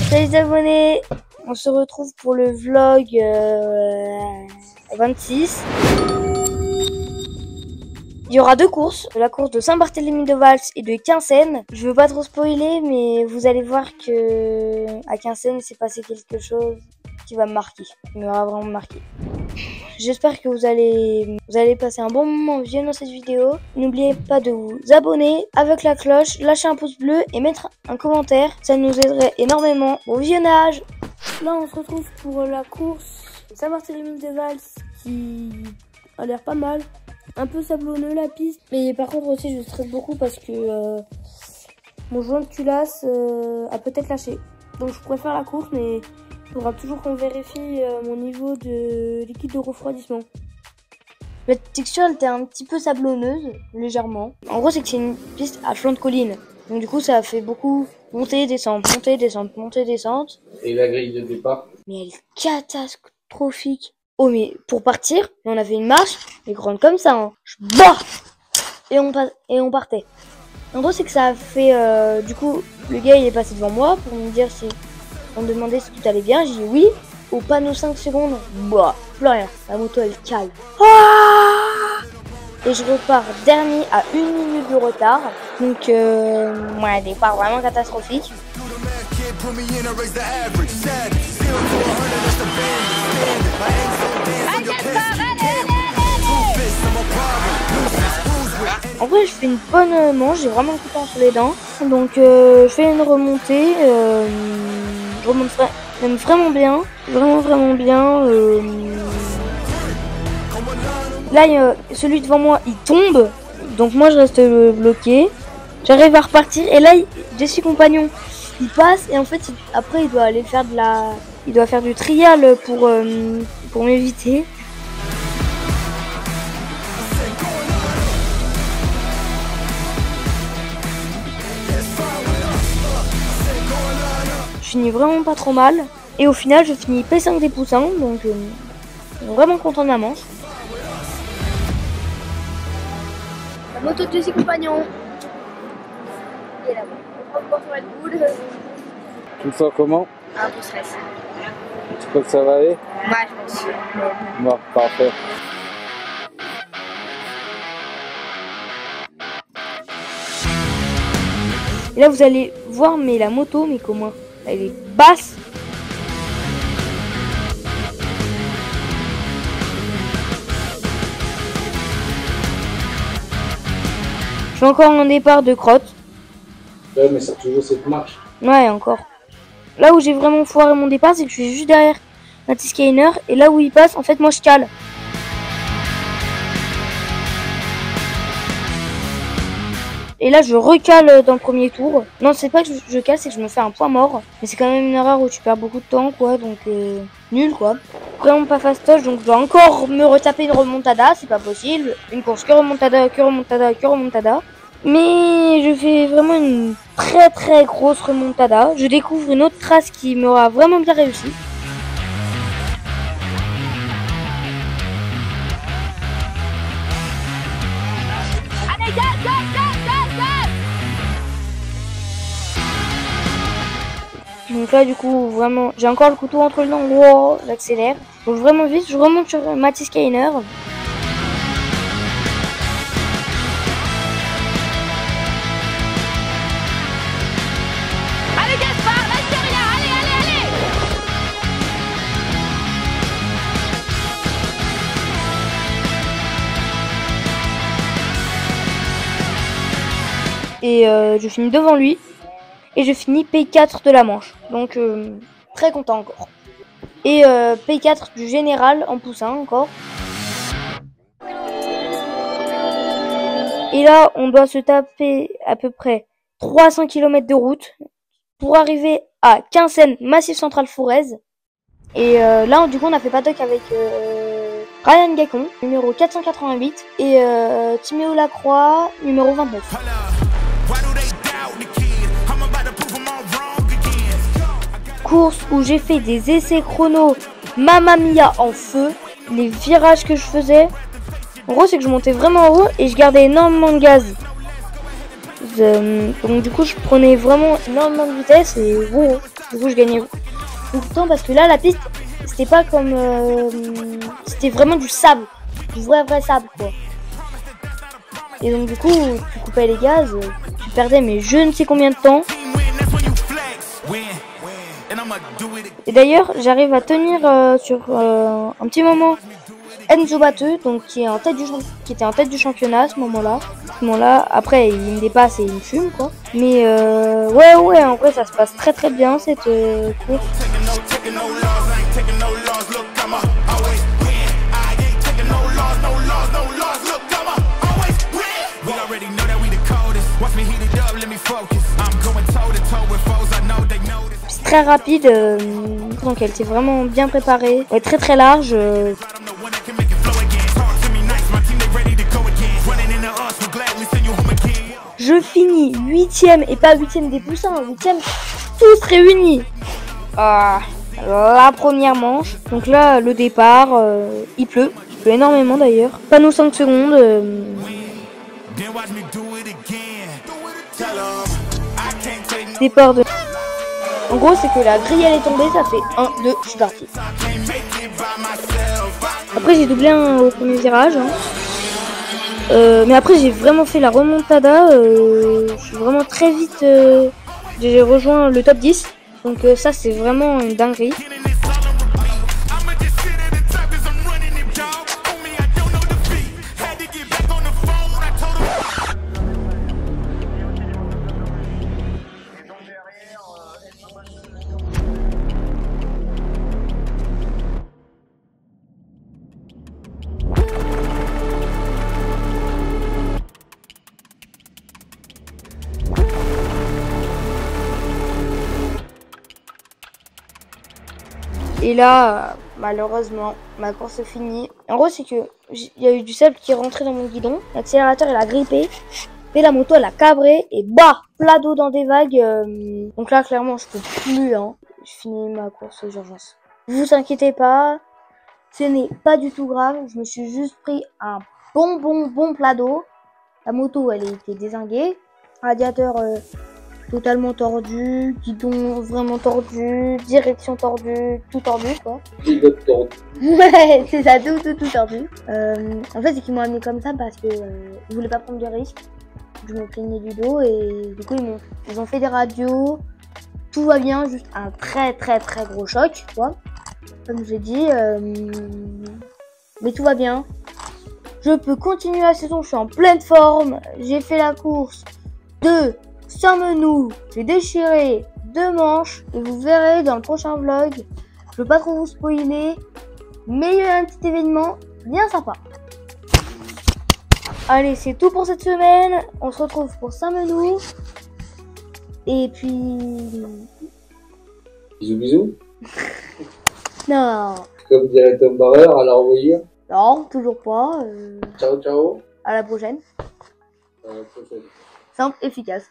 Salut les abonnés, on se retrouve pour le vlog 26. Il y aura deux courses, la course de Saint-Barthélemy-de-Vals et de Quinssaines. Je veux pas trop spoiler, mais vous allez voir que à Quinssaines, il s'est passé quelque chose qui va me marquer, qui m'aura vraiment marqué. J'espère que vous allez passer un bon moment en visionnant cette vidéo. N'oubliez pas de vous abonner avec la cloche, lâcher un pouce bleu et mettre un commentaire. Ça nous aiderait énormément. Bon visionnage. Là, on se retrouve pour la course Saint-Barthélemy-de-Vals qui a l'air pas mal. Un peu sablonneux la piste. Mais par contre aussi, je stresse beaucoup parce que mon joint de culasse a peut-être lâché. Donc je préfère la course, mais il faudra toujours qu'on vérifie mon niveau de liquide de refroidissement. La texture, elle était un petit peu sablonneuse, légèrement. En gros, c'est que c'est une piste à flanc de colline. Donc du coup, ça fait beaucoup monter, descendre, monter, descendre, monter, descendre. Et la grille de départ? Mais elle est catastrophique. Oh, mais pour partir, on avait une marche, mais grande comme ça, hein. Et on partait. En gros, c'est que ça a fait... du coup, le gars, il est passé devant moi pour me dire si... On me demandait si tout allait bien, j'ai dit oui. Au panneau 5 secondes, plus rien. La moto, elle cale. Et je repars dernier à 1 minute de retard. Donc, ouais, départ vraiment catastrophique. En vrai, je fais une bonne manche, j'ai vraiment le couteau entre les dents. Donc, je fais une remontée. Je remonte vraiment bien. Vraiment bien. Là, celui devant moi, il tombe. Donc, moi, je reste bloqué. J'arrive à repartir. Et là, Jessie compagnon, il passe. Et en fait, après, il doit aller faire il doit faire du trial pour m'éviter. Je finis vraiment pas trop mal. Et au final, je finis P5 des poussins. Donc, vraiment content de ma manche. La moto de Jessie compagnon. Et là, on va Red Bull. Tu le sens comment? Un peu stress. Tu crois que ça va aller? Ouais, je pense. Bon, parfait. Et là, vous allez voir, mais la moto, mais comment? Elle est basse. Je fais encore un départ de crotte. Ouais, mais c'est toujours cette marche. Ouais, encore. Là où j'ai vraiment foiré mon départ, c'est que je suis juste derrière Mathis Kainer. Et là où il passe, en fait, moi, je cale. Et là, je recale dans le premier tour. Non, c'est pas que je cale, c'est que je me fais un point mort. Mais c'est quand même une erreur où tu perds beaucoup de temps, quoi. Donc, nul, quoi. Vraiment pas fastoche, donc je dois encore me retaper une remontada. C'est pas possible. Une course que remontada, que remontada, que remontada. Mais je fais vraiment une très grosse remontada. Je découvre une autre trace qui m'aura vraiment bien réussi. Donc là, du coup, vraiment, j'ai encore le couteau entre les dents. Wow, j'accélère. Donc vraiment vite, je remonte sur Mathis Kainer. Allez Gaspard, lâche rien, allez. Et je finis devant lui. Et je finis P4 de la manche. Donc très content encore. Et P4 du général en poussin encore. Et là, on doit se taper à peu près 300 km de route pour arriver à Quinssaines, Massif Central Forez. Et là, du coup, on a fait paddock avec Ryan Gacon, numéro 488, et Timéo Lacroix, numéro 29. Course où j'ai fait des essais chrono Mamma Mia en feu. Les virages que je faisais, en gros, c'est que je montais vraiment en haut et je gardais énormément de gaz. Donc du coup je prenais vraiment énormément de vitesse et wow, du coup je gagnais beaucoup de temps parce que là la piste c'était pas comme c'était vraiment du sable, du vrai sable quoi. Et donc du coup tu coupais les gaz, tu perdais mais je ne sais combien de temps. Et d'ailleurs j'arrive à tenir sur un petit moment Enzo Batteux, donc qui était en tête du championnat à ce moment-là. Après, il me dépasse et il me fume, quoi. Mais ouais, en vrai, ça se passe très très bien cette course. C'est très rapide, donc elle était vraiment bien préparée, elle est très très large. Je finis 8ème et pas 8ème des poussins, 8ème tous réunis. La première manche. Donc là, le départ, il pleut énormément d'ailleurs. Panneau 5 secondes. Départ de... En gros, c'est que la grille elle est tombée, ça fait 1, 2, je suis parti. Après, j'ai doublé au premier virage. Hein. Mais après j'ai vraiment fait la remontada, je suis vraiment très vite, j'ai rejoint le top 10, donc ça c'est vraiment une dinguerie. Et là, malheureusement, ma course est finie. En gros, c'est que il y a eu du sable qui est rentré dans mon guidon. L'accélérateur, il a grippé. Et la moto, elle a cabré. Et bah, plat d'eau dans des vagues. Donc là, clairement, je peux plus. Hein. Je finis ma course d'urgence. Vous inquiétez pas. Ce n'est pas du tout grave. Je me suis juste pris un bon plat d'eau. La moto, elle était dézinguée. Radiateur... totalement tordu, guidon vraiment tordu, direction tordue, tout tordu quoi. Pilote tordu. Ouais, c'est ça, tout tordu. En fait, c'est qu'ils m'ont amené comme ça parce que ils voulaient pas prendre de risques. Je me plaignais du dos et du coup ils ont fait des radios. Tout va bien, juste un très gros choc, quoi. Comme j'ai dit, mais tout va bien. Je peux continuer la saison, je suis en pleine forme. J'ai fait la course de Saint-Menou, j'ai déchiré 2 manches et vous verrez dans le prochain vlog. Je veux pas trop vous spoiler, mais il y a un petit événement bien sympa. Allez, c'est tout pour cette semaine. On se retrouve pour Saint-Menou. Et puis... Bisous. Non. Comme dirait Tom Barreur, à la revoyure. Non, toujours pas. Ciao. À la prochaine. À la prochaine. Simple, efficace.